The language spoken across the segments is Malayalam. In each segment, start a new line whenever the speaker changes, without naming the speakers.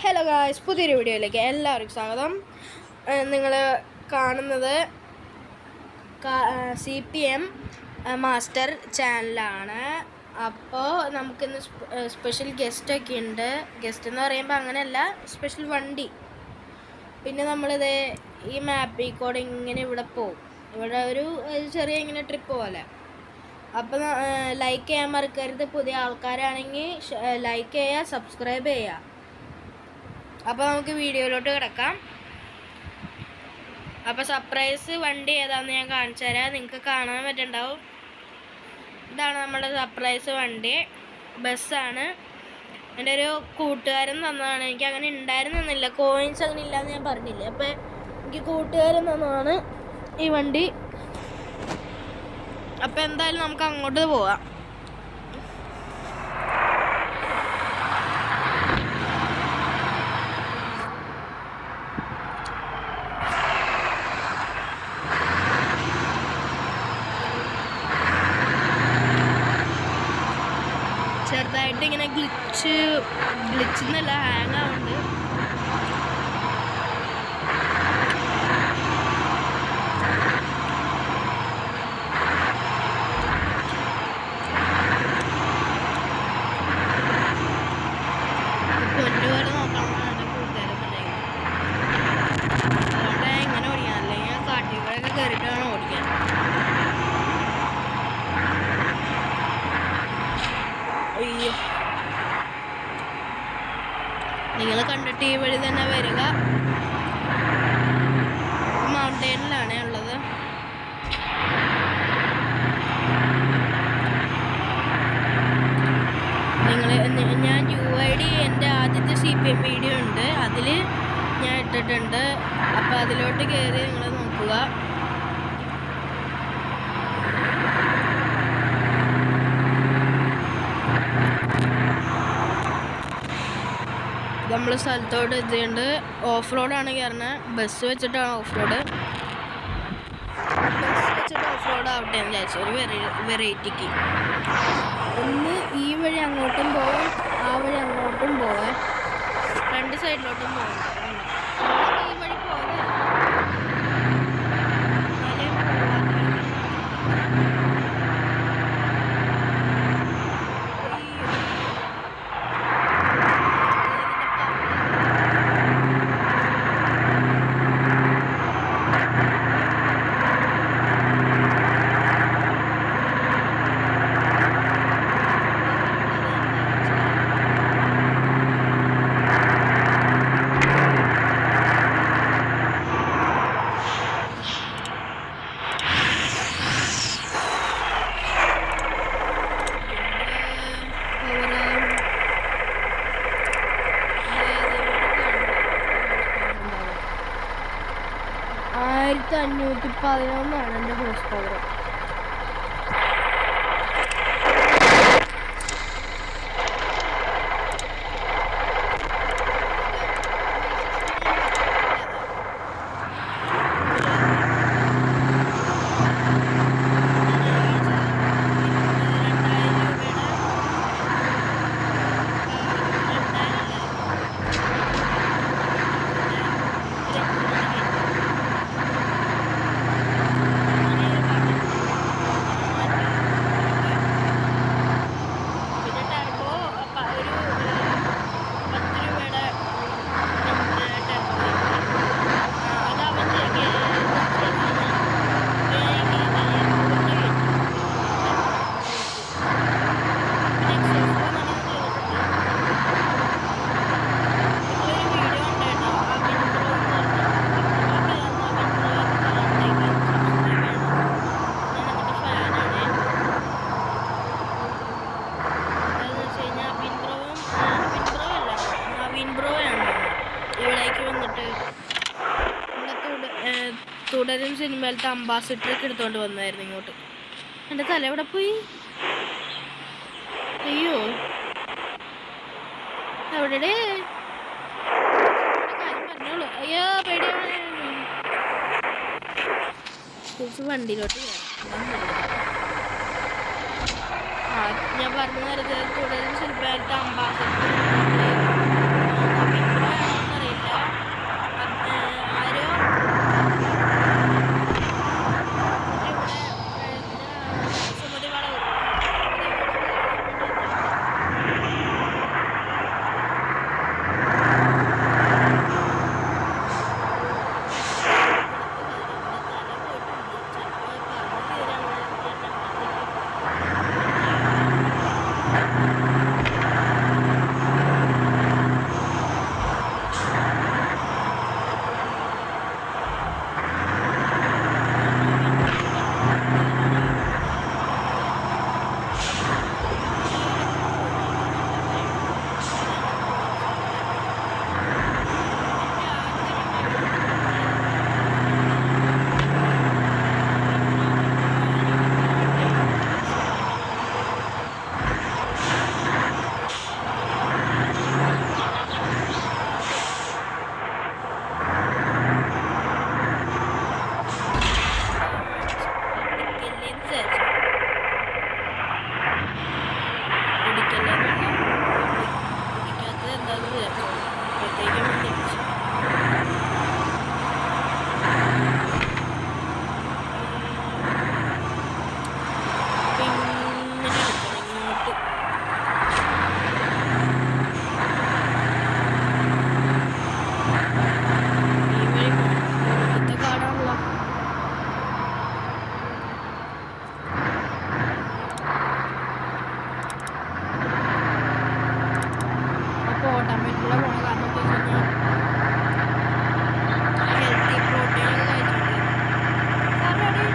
ഹലോ ഗായ്സ്, പുതിയൊരു വീഡിയോയിലേക്ക് എല്ലാവർക്കും സ്വാഗതം. നിങ്ങൾ കാണുന്നത് CPM മാസ്റ്റർ ചാനലാണ്. അപ്പോൾ നമുക്കിന്ന് സ്പെഷ്യൽ ഗസ്റ്റൊക്കെ ഉണ്ട്. ഗസ്റ്റ് എന്ന് പറയുമ്പോൾ അങ്ങനെയല്ല, സ്പെഷ്യൽ വണ്ടി. പിന്നെ നമ്മളിത് ഈ മാപ്പിൽ കൂടെ ഇങ്ങനെ ഇവിടെ പോകും. ഇവിടെ ഒരു ചെറിയ ഇങ്ങനെ ട്രിപ്പ് പോലെ. അപ്പോൾ ലൈക്ക് ചെയ്യാൻ മറക്കരുത്. പുതിയ ആൾക്കാരാണെങ്കിൽ ലൈക്ക് ചെയ്യുക, സബ്സ്ക്രൈബ് ചെയ്യുക. അപ്പോൾ നമുക്ക് വീഡിയോയിലോട്ട് കിടക്കാം. അപ്പോൾ സർപ്രൈസ് വണ്ടി ഏതാണെന്ന് ഞാൻ കാണിച്ചു തരാം. നിങ്ങൾക്ക് കാണാൻ പറ്റുന്നുണ്ടാവും. ഇതാണ് നമ്മുടെ സർപ്രൈസ് വണ്ടി. ബസ്സാണ്. എൻ്റെ ഒരു കൂട്ടുകാരൻ തന്നതാണ്. എനിക്ക് അങ്ങനെ ഉണ്ടായിരുന്നില്ല, കോയിൻസ് അങ്ങനെ ഇല്ലയെന്ന് ഞാൻ പറഞ്ഞില്ലേ. അപ്പോൾ എനിക്ക് കൂട്ടുകാരൻ തന്നതാണ് ഈ വണ്ടി. അപ്പോൾ എന്തായാലും നമുക്ക് അങ്ങോട്ട് പോവാം. ചെറുതായിട്ട് ഇങ്ങനെ ഗ്ലിച്ചെന്നല്ല, ഹാങ് ആവുന്നുണ്ട്. കൊല്ലുപോലെ നോക്കണമെന്നാണ് കൂട്ടുകാരൻ പറയുന്നത്. അതുകൊണ്ട് എങ്ങനെ ഓടിക്കാൻ, അല്ലെങ്കിൽ കാട്ടിക്കൂടെയൊക്കെ കയറിയിട്ട് വേണം ഓടിക്കാൻ. അയ്യോ, നിങ്ങൾ കണ്ടിട്ട് ഈ വഴി തന്നെ വരിക. മൗണ്ടെയിനിലാണ് ഉള്ളത്. ഞാൻ UID എൻ്റെ ആദ്യത്തെ CPM വീഡിയോ ഉണ്ട്, അതിൽ ഞാൻ ഇട്ടിട്ടുണ്ട്. അപ്പോൾ അതിലോട്ട് കയറി നിങ്ങൾ നോക്കുക. നമ്മൾ സ്ഥലത്തോട്ട് എത്തിയിട്ടുണ്ട്. ഓഫ് റോഡാണ് കയറുന്നത്. ബസ് വെച്ചിട്ടാണ് ഓഫ് റോഡ്. ബസ് വെച്ചിട്ട് ഓഫ് റോഡ് ആവട്ടെ എന്ന് വിചാരിച്ചു, ഒരു വെറൈറ്റിക്ക്. ഒന്ന് ഈ വഴി അങ്ങോട്ടും പോവാം, ആ വഴി അങ്ങോട്ടും പോവാം, രണ്ട് സൈഡിലോട്ടും പോകാം. ഈ വഴി പോകാം. ആയിരത്തി 511 എൻ്റെ ഹോഴ്സ് പവർ. തുടരും സിനിമയിലത്തെ അംബാസിഡറൊക്കെ എടുത്തോണ്ട് വന്നായിരുന്നു ഇങ്ങോട്ട്. എൻ്റെ തല എവിടെ പോയി? അയ്യോ, എവിടെ കാര്യം പറഞ്ഞോളൂ. അയ്യോ, പേടിയാണ്. തിരിച്ച് വണ്ടിയിലോട്ട് ഞാൻ പറഞ്ഞു നേരത്തെ തുടരും സിനിമയിലത്തെ അംബാസിഡർ ഡയറ്റിലൂടെ പോകണം. കാരണം എന്താ വെച്ച് കഴിഞ്ഞാൽ ഹെൽത്തി പ്രോട്ടീനൊക്കെ കഴിച്ചിട്ടുണ്ട്. നമ്മളുടെ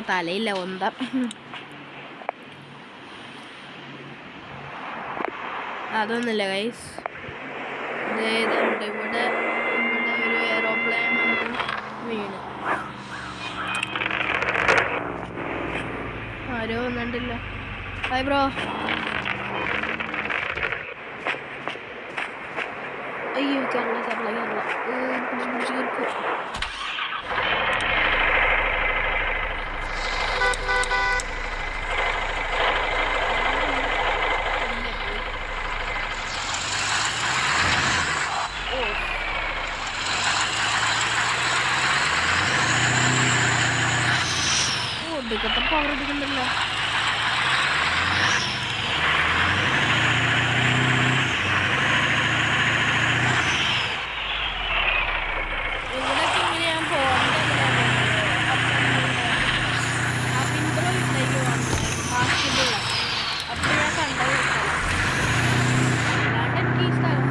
തലയില്ല ഒന്തം. അതൊന്നുമില്ല ഗൈസ്. ഇവിടെ ഒരു എയറോപ്ലെയിൻ വീണ്. ആരോ വന്നിട്ടില്ല. Hi bro. അയ്യോ കേരള പിടിച്ചു. ഒടുക്കത്തെ പവർ എടുക്കണ്ടല്ലോ. ഇവിടൊക്കെ ഇങ്ങനെ ഞാൻ പോകേണ്ടത് ആ പിൻപുറം ഇട്ടേക്ക് മാസ്കിൻ്റെ അപ്പോൾ ഞാൻ കണ്ടത്. അല്ലാണ്ട് എനിക്ക് ഈ സ്ഥലം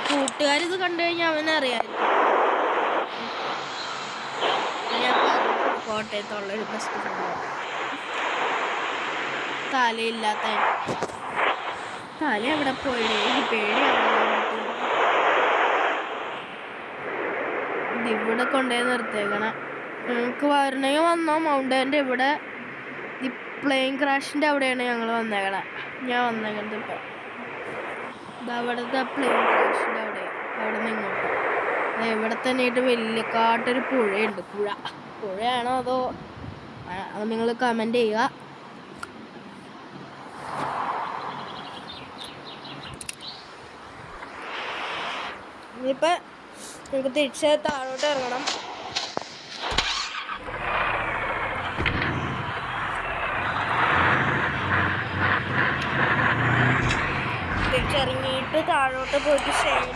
കൂട്ടുകാരിത് കണ്ടു കഴിഞ്ഞാൽ അവനറിയാമായിരിക്കും. ഞാൻ കോട്ടയത്തുള്ളൊരു ബെസ്റ്റ് ഫ്രണ്ട്. തലയില്ലാത്ത തല എവിടെ പോയിടേ? ഇവിടെ കൊണ്ടുപോയി നിർത്തേക്കണം. നമുക്ക് വരണമെങ്കിൽ വന്നോ. മൗണ്ടൻ്റെ ഇവിടെ ഈ പ്ലെയിൻ ക്രാഷിൻ്റെ അവിടെയാണ് ഞങ്ങൾ വന്നേക്കണേ. ഞാൻ വന്നേക്കുന്നത് ഇപ്പം അവിടുത്തെ പ്ലെയിൻ ക്രാഷിൻ്റെ അവിടെ നിന്ന് ഇങ്ങോട്ട് ഇവിടെ തന്നെ ആയിട്ട് വലിയ കാട്ടൊരു പുഴയുണ്ട്. പുഴയാണോ അതോ അത് നിങ്ങൾ കമൻറ്റ് ചെയ്യുക. ഇനിയിപ്പോൾ നമുക്ക് തിരിച്ച് താഴോട്ട് ഇറങ്ങണം. തിരിച്ചിറങ്ങിയിട്ട് താഴോട്ട് പോയിട്ട് ഷെയ്ഡ്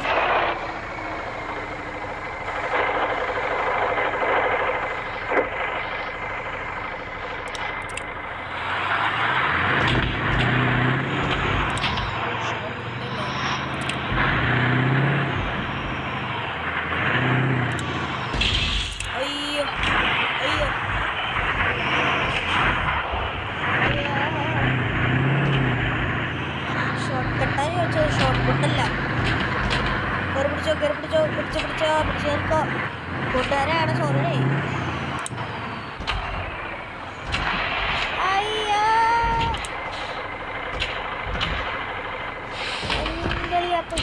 പിടിച്ചോ കൂട്ടുകാരാണ്. സോറി. അയ്യോ എന്തളിയാത്ത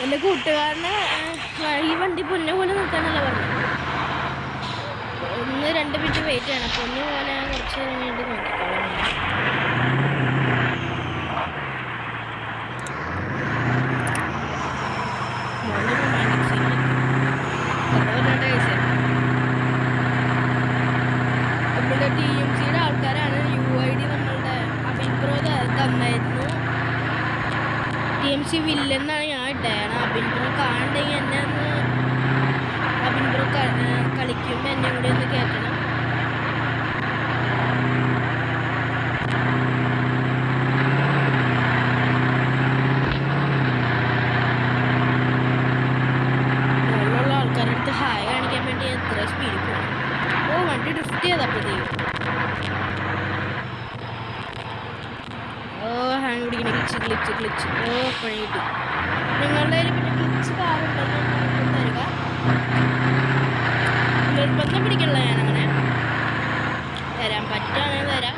എൻ്റെ കൂട്ടുകാരന് ഈ വണ്ടി പൊന്നെ പോലെ നിൽക്കാനല്ല പറഞ്ഞു. 1-2 മിനിറ്റ് വെയിറ്റ് ചെയ്യണം. പൊന്നെ പോലെ കുറച്ച് വേണ്ടി നോക്കിക്കോളാം. TMC വില്ലെന്നാണ് ഞാൻ ഇട്ടേണ്. അബിൻ ബ്രോ കാണണ്ടെങ്കിൽ എന്നെ ഒന്ന് അബിൻ ബ്രോ കളിക്കുമ്പോൾ എന്നെ കൂടി ഒന്ന് കേൾക്കണം. മുകളിലുള്ള ആൾക്കാരുടെ അടുത്ത് ഹായ് കാണിക്കാൻ വേണ്ടി എത്ര സ്പീഡിൽ പോകും. ഓ വണ്ടി ഡ്രിഫ്റ്റ് ചെയ്തപ്പോഴത്തേക്കും ഹാങ് പിടിക്കുന്ന ഗ്ലിച്ച് ഓ പണി കിട്ടി. നിങ്ങളുടെ കയ്യിൽ പിന്നെ ഗ്ലിച്ച് കാറുണ്ടെന്ന് തരിക. നിർബന്ധം പിടിക്കണില്ല, ഞാനങ്ങനെ തരാൻ പറ്റുകയാണെങ്കിൽ തരാം.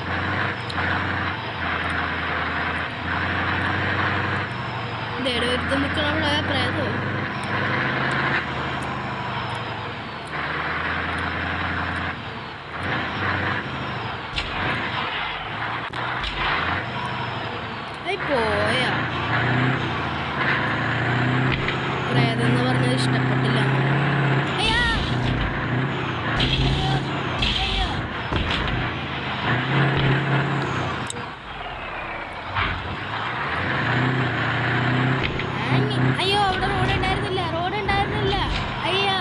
ഇതേടെ ഒരുത്ത് നിൽക്കണവിടെ പ്രേതോ. പോയാ പ്രേതെന്ന് പറഞ്ഞത് ഇഷ്ടപ്പെട്ടില്ല. അയ്യോ അവിടെ റോഡ് ഉണ്ടായിരുന്നില്ല. അയ്യോ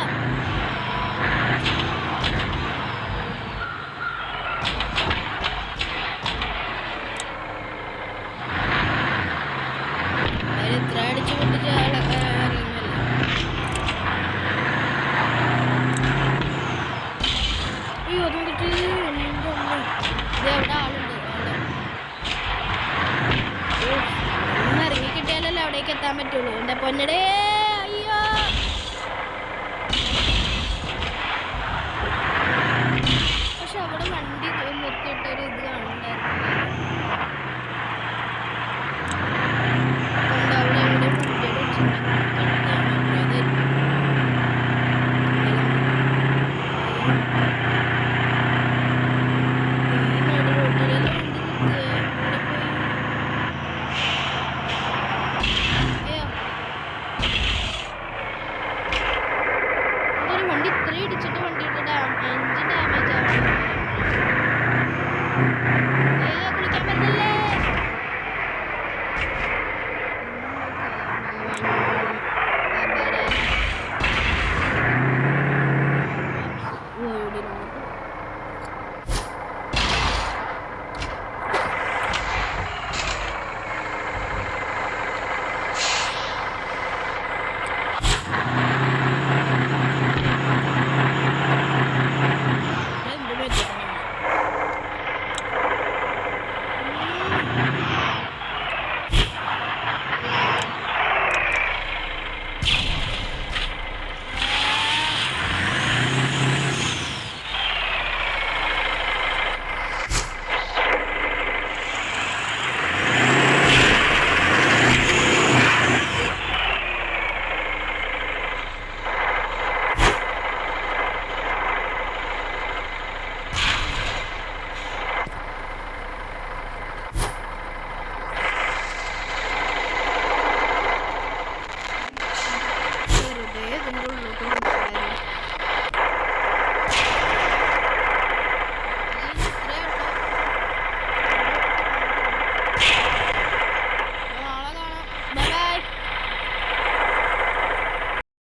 എത്ര അടിച്ചു പൊട്ടിച്ച് അറിയുന്നല്ലോ. അയ്യോ അതും കിട്ടി. എവിടെ ആളുണ്ട് ഒന്ന് ഇറങ്ങി കിട്ടിയാലല്ലോ അവിടേക്ക് എത്താൻ പറ്റുള്ളൂ. എൻ്റെ പൊന്നടേ അയ്യോ. പക്ഷെ അവിടെ വണ്ടി നിർത്തിയിട്ട്